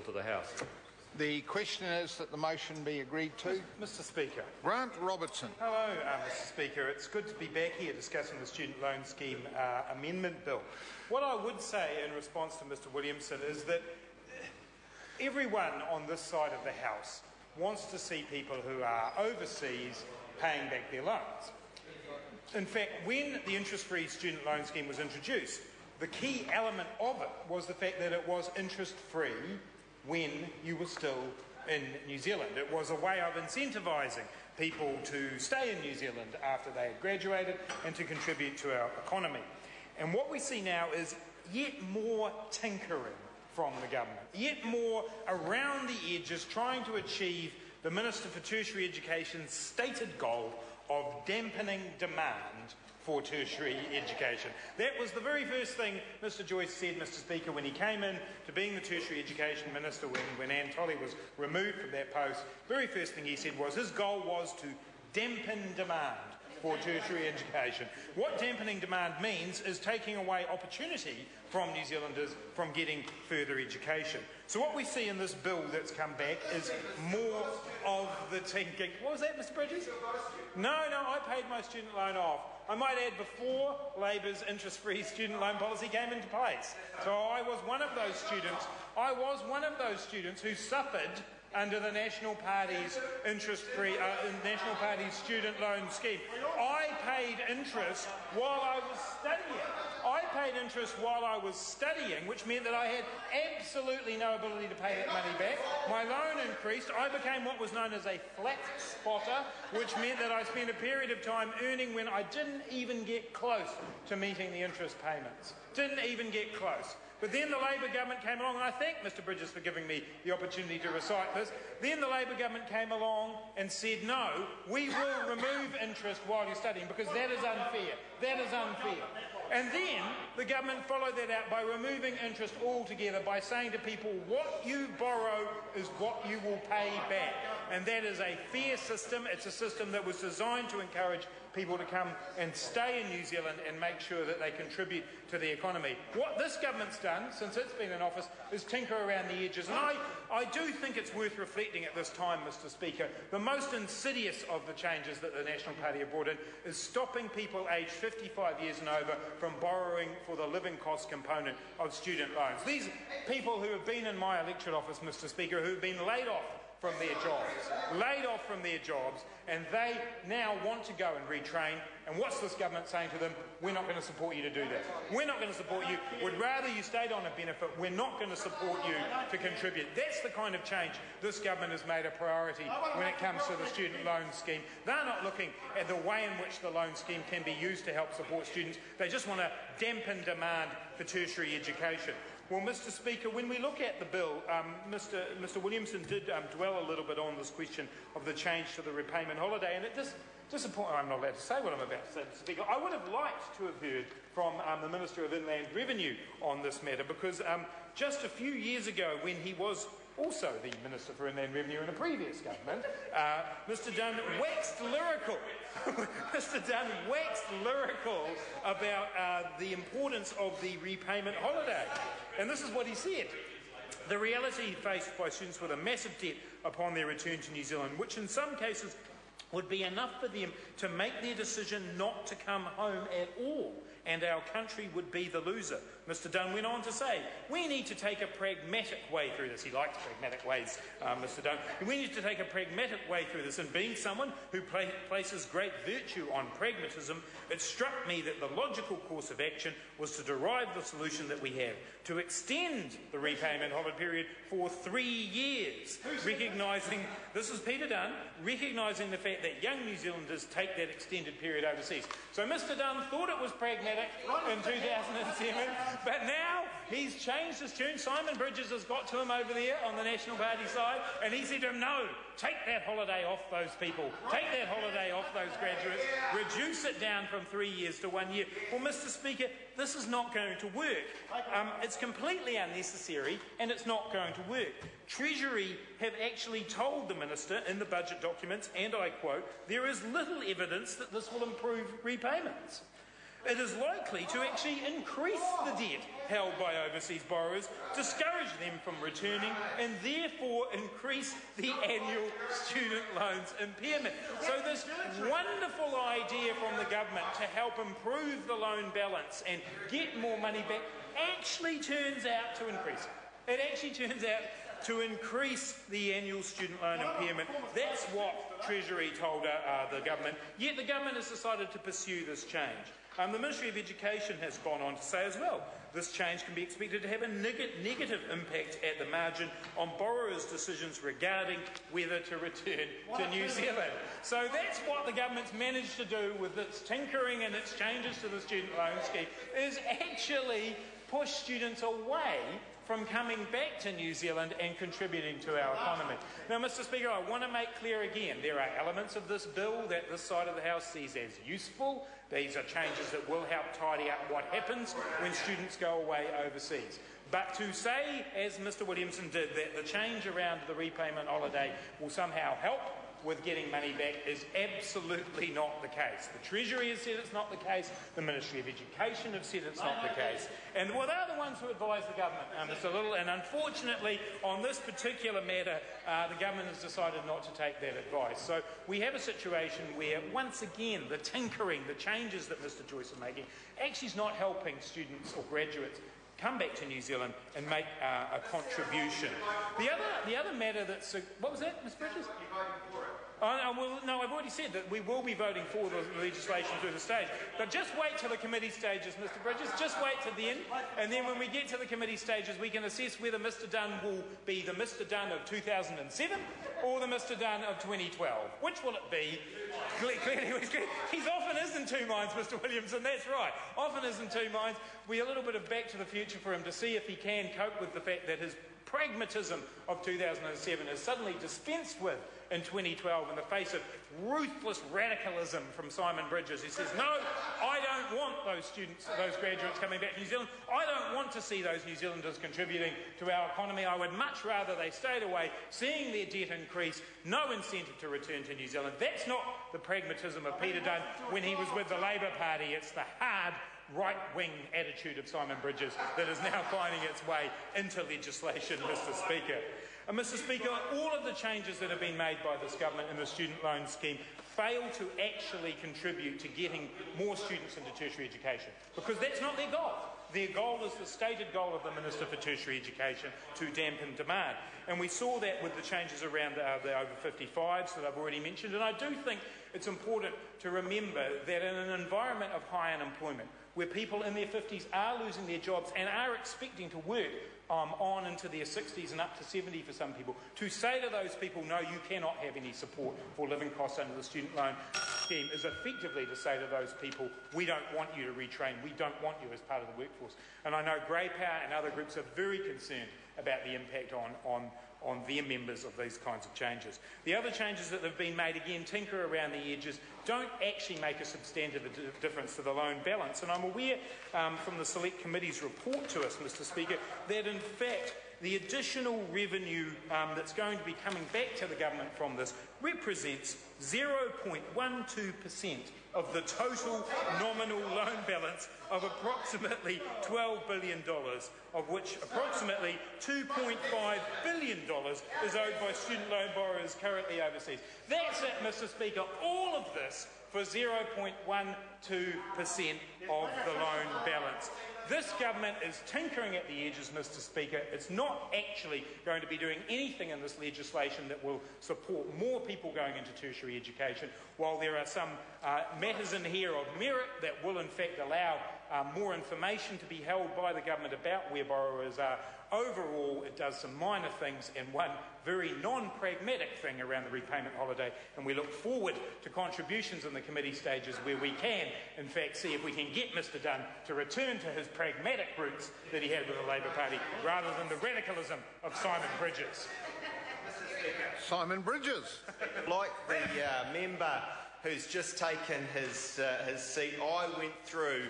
to the House. The question is that the motion be agreed to. Mr Speaker. Grant Robertson. Hello, Mr Speaker. It's good to be back here discussing the Student Loan Scheme Amendment Bill. What I would say in response to Mr Williamson is that everyone on this side of the House wants to see people who are overseas paying back their loans. In fact, when the interest-free student loan scheme was introduced, the key element of it was the fact that it was interest-free when you were still in New Zealand. It was a way of incentivising people to stay in New Zealand after they had graduated and to contribute to our economy. And what we see now is yet more tinkering from the government, yet more around the edges trying to achieve the Minister for Tertiary Education's stated goal of dampening demand for tertiary education. That was the very first thing Mr Joyce said, Mr Speaker, when he came in to being the Tertiary Education Minister when Anne Tolley was removed from that post. The very first thing he said was his goal was to dampen demand for tertiary education. What dampening demand means is taking away opportunity from New Zealanders from getting further education. So what we see in this bill that's come back is more of the tinking. What was that, Mr Bridges? No, I paid my student loan off. I might add, before Labour's interest-free student loan policy came into place. So I was one of those students who suffered under the National Party's interest-free, National Party's student loan scheme. I paid interest while I was studying. Which meant that I had absolutely no ability to pay that money back. My loan increased. I became what was known as a flat spotter, which meant that I spent a period of time earning when I didn't even get close to meeting the interest payments. Didn't even get close. But then the Labour government came along, and I thank Mr Bridges for giving me the opportunity to recite this. Then the Labour government came along and said, no, we will remove interest while you're studying because that is unfair. That is unfair. And then the government followed that out by removing interest altogether, by saying to people, what you borrow is what you will pay back. And that is a fair system. It's a system that was designed to encourage people to come and stay in New Zealand and make sure that they contribute to the economy. What this government's done since it's been in office is tinker around the edges. And I do think it's worth reflecting at this time, Mr Speaker. The most insidious of the changes that the National Party have brought in is stopping people aged 55 years and over from borrowing for the living cost component of student loans. These people who have been in my electorate office, Mr Speaker, who have been laid off from their jobs, and they now want to go and retrain. And what's this government saying to them? We're not going to support you to do that. We're not going to support you. We'd rather you stayed on a benefit. We're not going to support you to contribute. That's the kind of change this government has made a priority when it comes to the student loan scheme. They're not looking at the way in which the loan scheme can be used to help support students. They just want to dampen demand for tertiary education. Well, Mr Speaker, when we look at the bill, Mr Williamson did dwell a little bit on this question of the change to the repayment holiday, and it disappoints. I'm not allowed to say what I'm about to say, Mr Speaker. I would have liked to have heard from the Minister of Inland Revenue on this matter, because just a few years ago, when he was also the Minister for Inland Revenue in a previous government, Mr Dunn waxed lyrical. Mr Dunn waxed lyrical about the importance of the repayment holiday. And this is what he said. The reality faced by students with a massive debt upon their return to New Zealand, which in some cases would be enough for them to make their decision not to come home at all, and our country would be the loser. Mr Dunn went on to say, we need to take a pragmatic way through this. He liked pragmatic ways, Mr Dunn. We need to take a pragmatic way through this. And being someone who places great virtue on pragmatism, it struck me that the logical course of action was to derive the solution that we have, to extend the repayment holiday period for 3 years, recognising, this is Peter Dunn, recognising the fact that young New Zealanders take that extended period overseas. So Mr Dunn thought it was pragmatic in 2007, but now he's changed his tune. Simon Bridges has got to him over there on the National Party side, and he said to him, no, take that holiday off those people, take that holiday off those graduates, reduce it down from 3 years to 1 year. Well, Mr Speaker, this is not going to work. It's completely unnecessary, and it's not going to work. Treasury have actually told the Minister in the budget documents, and I quote, there is little evidence that this will improve repayments. it is likely to actually increase the debt held by overseas borrowers, discourage them from returning, and therefore increase the annual student loans impairment. So this wonderful idea from the government to help improve the loan balance and get more money back actually turns out to increase it. It actually turns out to increase the annual student loan impairment. That's what Treasury told the government, yet the government has decided to pursue this change. The Ministry of Education has gone on to say as well, this change can be expected to have a negative impact at the margin on borrowers' decisions regarding whether to return to New Zealand. So that's what the government's managed to do with its tinkering and its changes to the student loan scheme, is actually push students away from coming back to New Zealand and contributing to our economy. Now, Mr. Speaker, I want to make clear again, there are elements of this bill that this side of the House sees as useful. These are changes that will help tidy up what happens when students go away overseas. But to say, as Mr. Williamson did, that the change around the repayment holiday will somehow help with getting money back is absolutely not the case. The Treasury has said it's not the case, the Ministry of Education have said it's not the case, and well, they're the ones who advise the government, Mr. Little, and unfortunately on this particular matter the government has decided not to take that advice. So we have a situation where once again the tinkering, the changes that Mr. Joyce is making actually is not helping students or graduates come back to New Zealand and make a contribution. The other matter that's... what was that, Ms. Bridges? You're voting for it. Well, no, I've already said that we will be voting for the legislation through the stage. But just wait till the committee stages, Mr. Bridges. Just wait till the end. And then when we get to the committee stages, we can assess whether Mr. Dunn will be the Mr. Dunn of 2007 or the Mr. Dunn of 2012. Which will it be? Clearly, he's often is in two minds, Mr. Williamson. That's right. Often is in two minds. We're a little bit of back to the future for him to see if he can cope with the fact that his pragmatism of 2007 is suddenly dispensed with in 2012 in the face of ruthless radicalism from Simon Bridges, who says, no, I don't want those students, those graduates coming back to New Zealand. I don't want to see those New Zealanders contributing to our economy. I would much rather they stayed away, seeing their debt increase, no incentive to return to New Zealand. That's not the pragmatism of Peter Dunn when he was with the Labour Party. It's the hard right-wing attitude of Simon Bridges that is now finding its way into legislation, Mr. Speaker. And Mr. Speaker, all of the changes that have been made by this government in the student loan scheme fail to actually contribute to getting more students into tertiary education, because that's not their goal. Their goal is the stated goal of the Minister for Tertiary Education, to dampen demand. And we saw that with the changes around the over 55s that I've already mentioned. And I do think it's important to remember that in an environment of high unemployment, where people in their 50s are losing their jobs and are expecting to work on into their 60s and up to 70 for some people, to say to those people, no, you cannot have any support for living costs under the student loan scheme, is effectively to say to those people, we don't want you to retrain, we don't want you as part of the workforce. And I know Grey Power and other groups are very concerned about the impact on their members of these kinds of changes. The other changes that have been made, again, tinker around the edges, don't actually make a substantive difference to the loan balance. And I'm aware from the Select Committee's report to us, Mr. Speaker, that in fact the additional revenue that's going to be coming back to the government from this represents 0.12% of the total nominal loan balance of approximately $12 billion, of which approximately $2.5 billion is owed by student loan borrowers currently overseas. That's it, Mr. Speaker. All of this for 0.12% of the loan balance. This government is tinkering at the edges, Mr. Speaker. It's not actually going to be doing anything in this legislation that will support more people going into tertiary education, while there are some matters in here of merit that will in fact allow more information to be held by the government about where borrowers are. Overall, it does some minor things and one very non-pragmatic thing around the repayment holiday, and we look forward to contributions in the committee stages where we can, in fact, see if we can get Mr. Dunn to return to his pragmatic roots that he had with the Labour Party, rather than the radicalism of Simon Bridges. Simon Bridges. Like the member who's just taken his seat, I went through